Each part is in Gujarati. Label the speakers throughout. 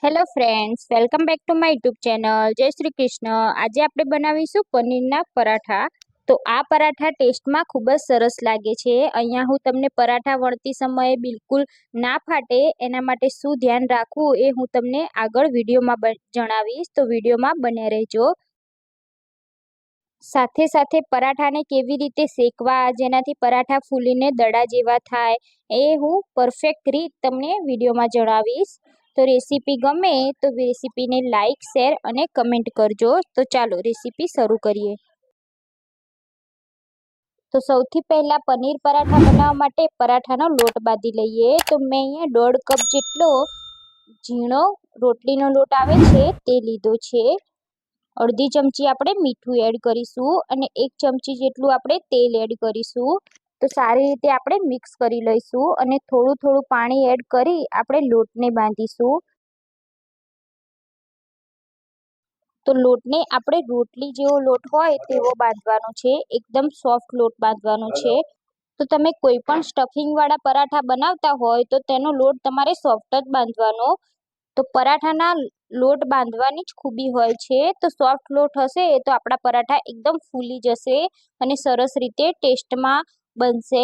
Speaker 1: Hello friends, welcome back to my YouTube channel. જય શ્રી કૃષ્ણ. આજે આપણે બનાવીશું પનીરના પરાઠા. તો આ પરાઠા ટેસ્ટમાં ખૂબ જ સરસ લાગે છે. અહીંયા હું તમને પરાઠા વણતી સમયે બિલકુલ ના ફાટે એના માટે શું ધ્યાન રાખવું એ હું તમને આગળ વિડીયોમાં જણાવીશ. તો વિડીયોમાં બન્યા રહેજો. સાથે સાથે પરાઠાને કેવી રીતે શેકવા જેનાથી પરાઠા ફૂલીને દડા જેવા થાય એ હું પરફેક્ટ રીત તમને વિડીયોમાં જણાવીશ. તો રેસીપી ગમે તો રેસીપીને લાઈક, શેર અને કમેન્ટ કરજો. તો ચાલો રેસીપી શરૂ કરીએ. તો સૌથી પહેલા પનીર પરાઠા બનાવવા માટે પરાઠાનો લોટ બાંધી લઈએ. તો મેં અહીંયા 1.5 કપ જેટલો ઝીણો રોટલીનો લોટ આવે છે તે લીધો છે. અડધી ચમચી આપણે મીઠું એડ કરીશું અને 1 ચમચી જેટલું આપણે તેલ એડ કરીશું. તો સારી રીતે આપણે મિક્સ કરી લઈશું અને થોડું થોડું પાણી એડ કરી આપણે લોટને બાંધીશું. તો લોટને આપણે રોટલી જેવો લોટ હોય તેવો બાંધવાનો છે, એકદમ સોફ્ટ લોટ બાંધવાનો છે. તો તમે કોઈ પણ સ્ટફિંગ વાળા પરાઠા બનાવતા હોય તો તેનો લોટ તમારે સોફ્ટ જ બાંધવાનો. તો પરાઠાના લોટ બાંધવાની જ ખૂબી હોય છે. તો સોફ્ટ લોટ હશે તો આપણા પરાઠા એકદમ ફૂલી જશે અને સરસ રીતે ટેસ્ટમાં બનશે.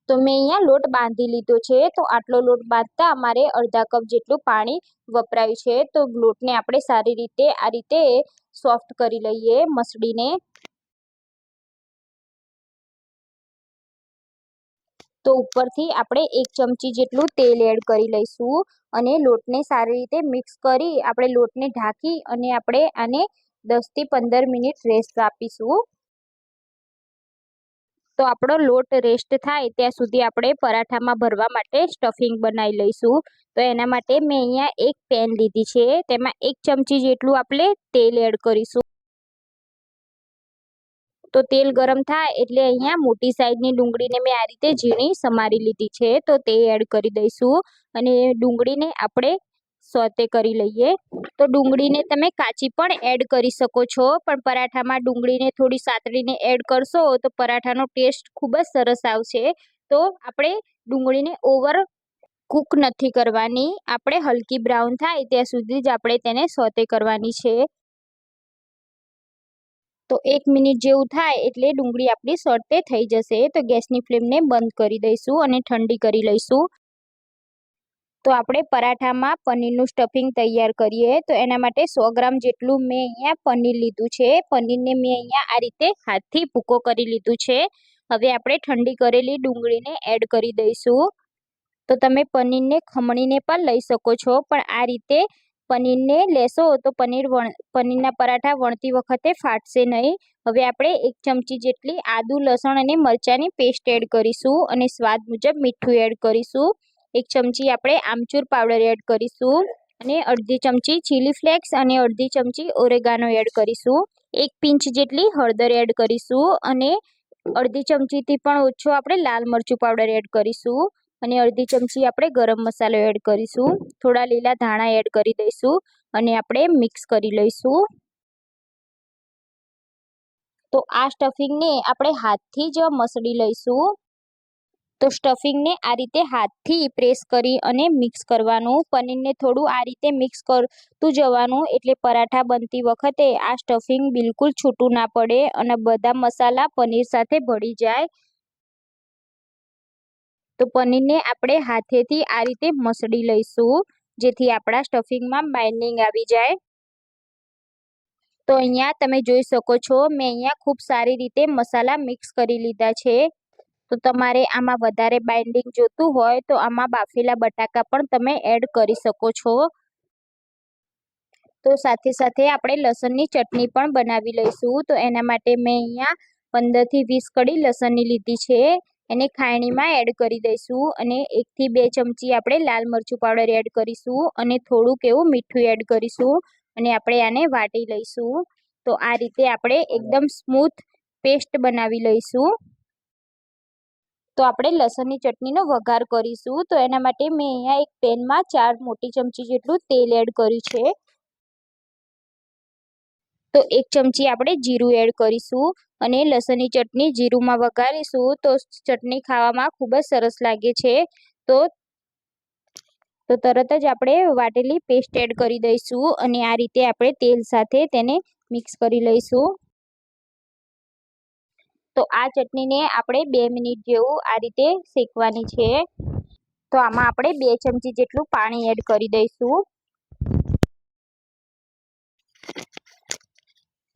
Speaker 1: તો મેં અહીંયા લોટ બાંધી લીધો છે. તો આટલો લોટ બાંધતા અમારે અડધા કપ જેટલું પાણી વપરાયું છે. તો લોટને આપણે સારી રીતે આ રીતે સોફ્ટ કરી લઈએ મસળીને. તો ઉપરથી આપણે 1 ચમચી જેટલું તેલ એડ કરી લઈશું અને લોટને સારી રીતે મિક્સ કરી આપણે લોટને ઢાંકી અને આપણે આને 10 થી 15 મિનિટ રેસ્ટ આપીશું. તો આપણો લોટ રેસ્ટ થાય ત્યાં સુધી આપણે પરાઠામાં ભરવા માટે સ્ટફિંગ બનાવી લઈશું. તો એના માટે મેં અહીંયા એક પેન લીધી છે, તેમાં 1 ચમચી જેટલું આપણે તેલ એડ કરીશું. તો તેલ ગરમ થાય એટલે અહીંયા મોટી સાઈઝની ડુંગળીને મેં આ રીતે ઝીણી સમારી લીધી છે. તો તે એડ કરી દઈશું અને ડુંગળીને આપણે સોતે કરી લઈએ. તો ડુંગળીને તમે કાચી પણ એડ કરી શકો છો, પણ પરાઠામાં ડુંગળીને થોડી સાતળીને એડ કરશો તો પરાઠાનો ટેસ્ટ ખૂબ જ સરસ આવશે. તો આપણે ડુંગળીને ઓવર કૂક નથી કરવાની, આપણે હલકી બ્રાઉન થાય ત્યાં સુધી જ આપણે તેને સોતે કરવાની છે. તો 1 મિનિટ જેવું થાય એટલે ડુંગળી આપણી સોતે થઈ જશે. તો ગેસની ફ્લેમને બંધ કરી દઈશું અને ઠંડી કરી લઈશું. તો આપણે પરાઠામાં પનીરનું સ્ટફિંગ તૈયાર કરીએ. તો એના માટે 100 ગ્રામ જેટલું મેં અહીંયા પનીર લીધું છે. પનીરને મેં અહીંયા આ રીતે હાથથી ભૂકો કરી લીધું છે. હવે આપણે ઠંડી કરેલી ડુંગળીને એડ કરી દઈશું. તો તમે પનીરને ખમણીને પણ લઈ શકો છો, પણ આ રીતે પનીરને લેશો તો પનીરના પરાઠા વણતી વખતે ફાટશે નહીં. હવે આપણે 1 ચમચી જેટલી આદુ, લસણ અને મરચાંની પેસ્ટ એડ કરીશું અને સ્વાદ મુજબ મીઠું એડ કરીશું. 1 ચમચી આપણે આમચૂર પાવડર એડ કરીશું અને અડધી ચમચી ચીલી ફ્લેક્સ અને અડધી ચમચી ઓરેગાનો એડ કરીશું. 1 પિંચ જેટલી હળદર એડ કરીશું અને અડધી ચમચીથી પણ ઓછો આપણે લાલ મરચું પાવડર એડ કરીશું અને અડધી ચમચી આપણે ગરમ મસાલો એડ કરીશું. થોડા લીલા ધાણા એડ કરી દઈશું અને આપણે મિક્સ કરી લઈશું. તો આ સ્ટફિંગને આપણે હાથથી જ મસળી લઈશું. તો સ્ટફિંગને આ રીતે હાથથી પ્રેસ કરી અને મિક્સ કરવાનું. પનીરને થોડું આ રીતે મિક્સ કરતું જવાનું એટલે પરાઠા બનતી વખતે આ સ્ટફિંગ બિલકુલ છૂટું ના પડે અને બધા મસાલા પનીર સાથે ભળી જાય. તો પનીરને આપણે હાથેથી આ રીતે મસળી લઈશું જેથી આપણા સ્ટફિંગમાં બાઇન્ડિંગ આવી જાય. તો અહીંયા તમે જોઈ શકો છો મેં અહીંયા ખૂબ સારી રીતે મસાલા મિક્સ કરી લીધા છે. તો તમારે આમાં વધારે બાઇન્ડિંગ જોતું હોય તો આમાં બાફેલા બટાકા પણ તમે એડ કરી શકો છો. તો સાથે સાથે આપણે લસણની ચટણી પણ બનાવી લઈશું. તો એના માટે મેં અહીંયા 15 થી 20 કળી લસણની લીધી છે. એને ખાયણીમાં એડ કરી દઈશું અને 1 થી 2 ચમચી આપણે લાલ મરચું પાવડર એડ કરીશું અને થોડુંક એવું મીઠું એડ કરીશું અને આપણે આને વાટી લઈશું. તો આ રીતે આપણે એકદમ સ્મૂથ પેસ્ટ બનાવી લઈશું. તો આપણે લસણની ચટણીનો વઘાર કરીશું. તો એના માટે મેં અહીંયા એક પેનમાં 4 મોટી ચમચી જેટલું તેલ એડ કર્યું છે. તો 1 ચમચી આપણે જીરું એડ કરીશું અને લસણની ચટણી જીરુંમાં વઘારીશું તો ચટણી ખાવામાં ખૂબ જ સરસ લાગે છે. તો તો તરત જ આપણે વાટેલી પેસ્ટ એડ કરી દઈશું અને આ રીતે આપણે તેલ સાથે તેને મિક્સ કરી લઈશું. તો આ ચટણીને આપણે 2 મિનિટ જેવું આ રીતે શેકવાની છે. તો આમાં આપણે 2 ચમચી જેટલું પાણી એડ કરી દઈશું.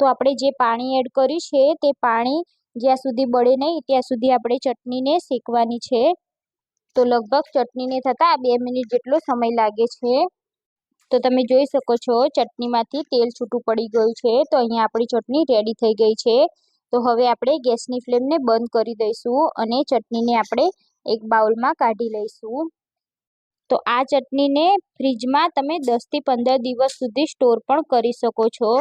Speaker 1: તો આપણે જે પાણી એડ કર્યું છે તે પાણી જ્યાં સુધી બળે નહીં ત્યાં સુધી આપણે ચટણીને શેકવાની છે. તો લગભગ ચટણીને થતાં 2 મિનિટ જેટલો સમય લાગે છે. તો તમે જોઈ શકો છો ચટણીમાંથી તેલ છૂટું પડી ગયું છે. તો અહીંયા આપણી ચટણી રેડી થઈ ગઈ છે. તો હવે આપણે ગેસની ફ્લેમને બંધ કરી દઈશું અને ચટણીને આપણે એક બાઉલમાં કાઢી લઈશું. તો આ ચટણીને ફ્રીજમાં તમે 10 થી 15 દિવસ સુધી સ્ટોર પણ કરી શકો છો.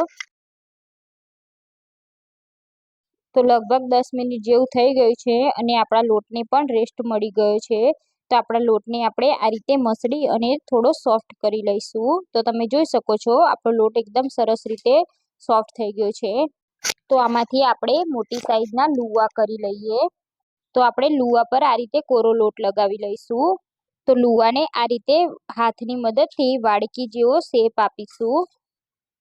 Speaker 1: તો લગભગ 10 મિનિટ જેવું થઈ ગયું છે અને આપણા લોટને પણ રેસ્ટ મળી ગયો છે. તો આપણા લોટને આપણે આ રીતે મસળી અને થોડો સોફ્ટ કરી લઈશું. તો તમે જોઈ શકો છો આપણો લોટ એકદમ સરસ રીતે સોફ્ટ થઈ ગયો છે. તો આમાંથી આપણે મોટી સાઈઝના લુવા કરી લઈએ. તો આપણે લુવા પર આ રીતે કોરો લોટ લગાવી લઈશું. તો લુવાને આ રીતે હાથની મદદથી વાડકી જેવો શેપ આપીશું.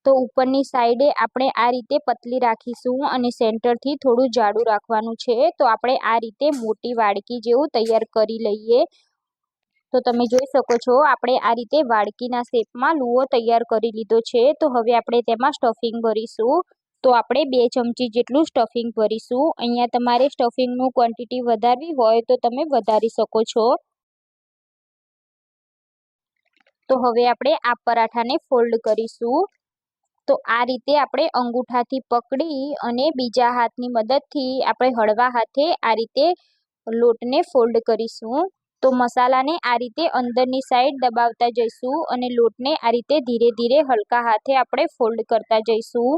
Speaker 1: તો ઉપરની સાઈડે આપણે આ રીતે પતલી રાખીશું અને સેન્ટરથી થોડું જાડું રાખવાનું છે. તો આપણે આ રીતે મોટી વાડકી જેવું તૈયાર કરી લઈએ. તો તમે જોઈ શકો છો આપણે આ રીતે વાડકીના શેપમાં લુવો તૈયાર કરી લીધો છે. તો હવે આપણે તેમાં સ્ટફિંગ ભરીશું. તો આપણે 2 ચમચી જેટલું સ્ટફિંગ ભરીશું. અહીંયા તમારે સ્ટફિંગનું ક્વોન્ટિટી વધારવી હોય તો તમે વધારી શકો છો. તો હવે આપણે આ પરાઠાને ફોલ્ડ કરીશું. તો આ રીતે આપણે અંગૂઠાથી પકડી અને બીજા હાથની મદદથી આપણે હળવા હાથે આ રીતે લોટને ફોલ્ડ કરીશું. તો મસાલાને આ રીતે અંદરની સાઈડ દબાવતા જઈશું અને લોટને આ રીતે ધીરે ધીરે હલકા હાથે આપણે ફોલ્ડ કરતા જઈશું.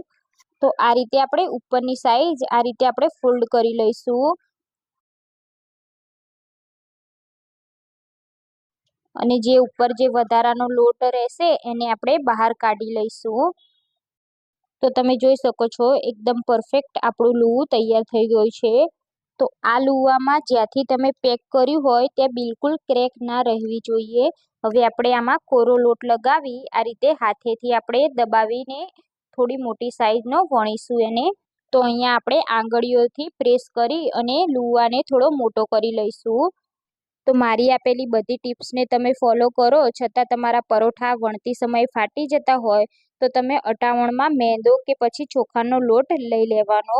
Speaker 1: તો આ રીતે આપણે ઉપરની સાઈડ આ રીતે આપણે ફોલ્ડ કરી લઈશું અને જે ઉપર જે વધારાનો લોટ રહેશે એને આપણે બહાર કાઢી લઈશું. તો તમે જોઈ શકો છો એકદમ પરફેક્ટ આપણું લુવું તૈયાર થઈ ગયું છે. તો આ લુવામાં જ્યાંથી તમે પેક કર્યું હોય ત્યાં બિલકુલ ક્રેક ના રહેવી જોઈએ. હવે આપણે આમાં કોરો લોટ લગાવી આ રીતે હાથેથી આપણે દબાવીને થોડી મોટી સાઈઝનો વણીશું એને. તો અહીંયા આપણે આંગળીઓથી પ્રેસ કરી અને લુવાને થોડો મોટો કરી લઈશું. તો મારી આપેલી બધી ટિપ્સને તમે ફોલો કરો છતાં તમારા પરોઠા વણતી સમયે ફાટી જતા હોય તો તમે અટાવણમાં મેંદો કે પછી ચોખાનો લોટ લઈ લેવાનો.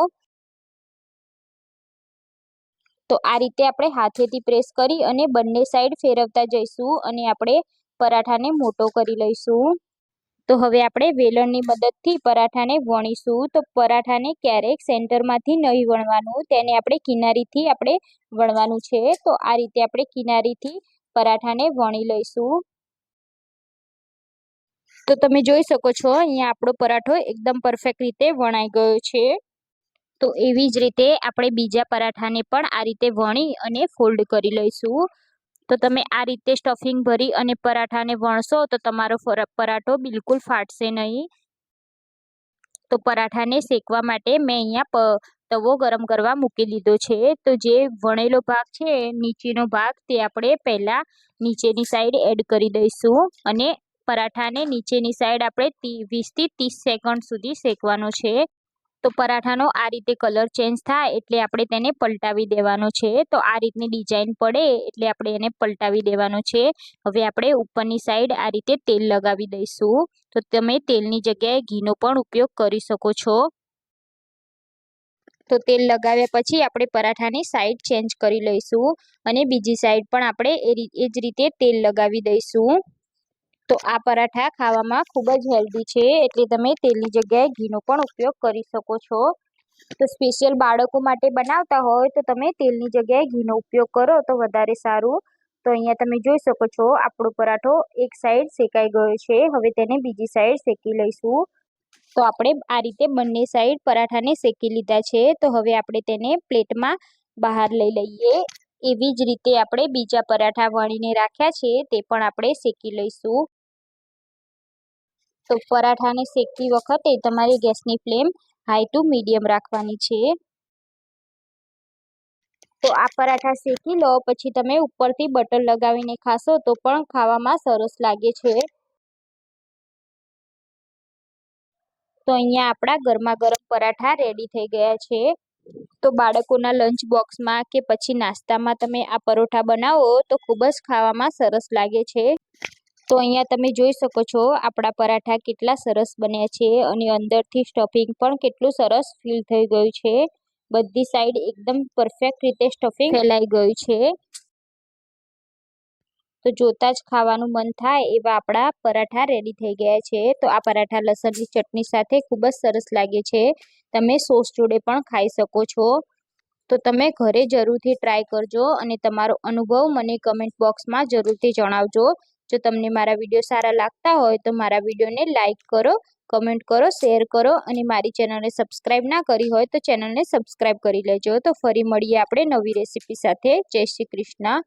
Speaker 1: તો આ રીતે આપણે હાથેથી પ્રેસ કરી અને બંને સાઈડ ફેરવતા જઈશું અને આપણે પરાઠાને મોટો કરી લઈશું. તો હવે આપણે વેલણની મદદથી પરાઠાને વણીશું. તો પરાઠાને ક્યારેક સેન્ટરમાંથી નહીં વણવાનું, તેને આપણે કિનારીથી આપણે વણવાનું છે. તો આ રીતે આપણે કિનારીથી પરાઠાને વણી લઈશું. તો તમે જોઈ શકો છો અહીંયા આપણો પરાઠો એકદમ પરફેક્ટ રીતે વણાઈ ગયો છે. તો એવી જ રીતે આપણે બીજા પરાઠાને પણ આ રીતે વણી અને ફોલ્ડ કરી લઈશું. તો તમે આ રીતે સ્ટફિંગ ભરી અને પરાઠાને વણશો તો તમારો પરાઠો બિલકુલ ફાટશે નહીં. તો પરાઠાને શેકવા માટે મેં અહીંયા તવો ગરમ કરવા મૂકી દીધો છે. તો જે વણેલો ભાગ છે નીચેનો ભાગ તે આપણે પહેલાં નીચેની સાઈડ એડ કરી દઈશું અને પરાઠાને નીચેની સાઈડ આપણે 20 થી 30 સેકન્ડ સુધી શેકવાનો છે. તો પરાઠાનો આ રીતે કલર ચેન્જ થાય એટલે આપણે તેને પલટાવી દેવાનો છે. તો આ રીતની ડિઝાઇન પડે એટલે આપણે એને પલટાવી દેવાનો છે. હવે આપણે ઉપરની સાઈડ આ રીતે તેલ લગાવી દઈશું. તો તમે તેલની જગ્યાએ ઘીનો પણ ઉપયોગ કરી શકો છો. તો તેલ લગાવ્યા પછી આપણે પરાઠાની સાઈડ ચેન્જ કરી લઈશું અને બીજી સાઈડ પણ આપણે એ જ રીતે તેલ લગાવી દઈશું. તો આ પરાઠા ખાવામાં ખૂબ જ હેલ્ધી છે એટલે તમે તેલની જગ્યાએ ઘીનો પણ ઉપયોગ કરી શકો છો. તો સ્પેશિયલ બાળકો માટે બનાવતા હોય તો તમે તેલની જગ્યાએ ઘીનો ઉપયોગ કરો તો વધારે સારું. તો અહીંયા તમે જોઈ શકો છો આપણો પરાઠો એક સાઈડ શેકાઈ ગયો છે. હવે તેને બીજી સાઈડ શેકી લઈશું. તો આપણે આ રીતે બંને સાઈડ પરાઠાને શેકી લીધા છે. તો હવે આપણે તેને પ્લેટમાં બહાર લઈ લઈએ. એવી જ રીતે આપણે બીજા પરાઠા વણીને રાખ્યા છે તે પણ આપણે શેકી લઈશું. તો પરાઠાને શેકતી વખતે તમારી ગેસની ફ્લેમ હાઈ ટુ મીડિયમ રાખવાની છે. તો આ પરાઠા શેકી લો, પછી તમે ઉપરથી બટર લગાવીને ખાશો તો પણ ખાવામાં સરસ લાગે છે. તો અહીંયા આપણા ગરમા ગરમ પરાઠા રેડી થઈ ગયા છે. તો બાળકોના લંચ બોક્સમાં કે પછી નાસ્તામાં તમે આ પરોઠા બનાવો તો ખૂબ જ ખાવામાં સરસ લાગે છે. તો અહીંયા તમે જોઈ શકો છો આપણા પરાઠા કેટલા સરસ બન્યા છે અને અંદરથી સ્ટફિંગ પણ કેટલું સરસ ફિલ થઈ ગયું છે. બધી સાઈડ એકદમ પરફેક્ટ રીતે સ્ટફિંગ ફેલાઈ ગયું છે. તો જોતા જ ખાવાનું મન થાય એવા આપણા પરાઠા રેડી થઈ ગયા છે. તો આ પરાઠા લસણની ચટણી સાથે ખૂબ જ સરસ લાગે છે. તમે સોસ જોડે પણ ખાઈ શકો છો. તો તમે ઘરે જરૂરથી ટ્રાય કરજો અને તમારો અનુભવ મને કમેન્ટ બોક્સમાં જરૂરથી જણાવજો. જો તમને મારા વિડીયો સારા લાગતા હોય તો મારા વિડીયોને લાઇક કરો, કમેન્ટ કરો, શેર કરો અને મારી ચેનલને સબસ્ક્રાઈબ ના કરી હોય તો ચેનલને સબસ્ક્રાઈબ કરી લેજો. તો ફરી મળીએ આપણે નવી રેસીપી સાથે. જય શ્રી કૃષ્ણ.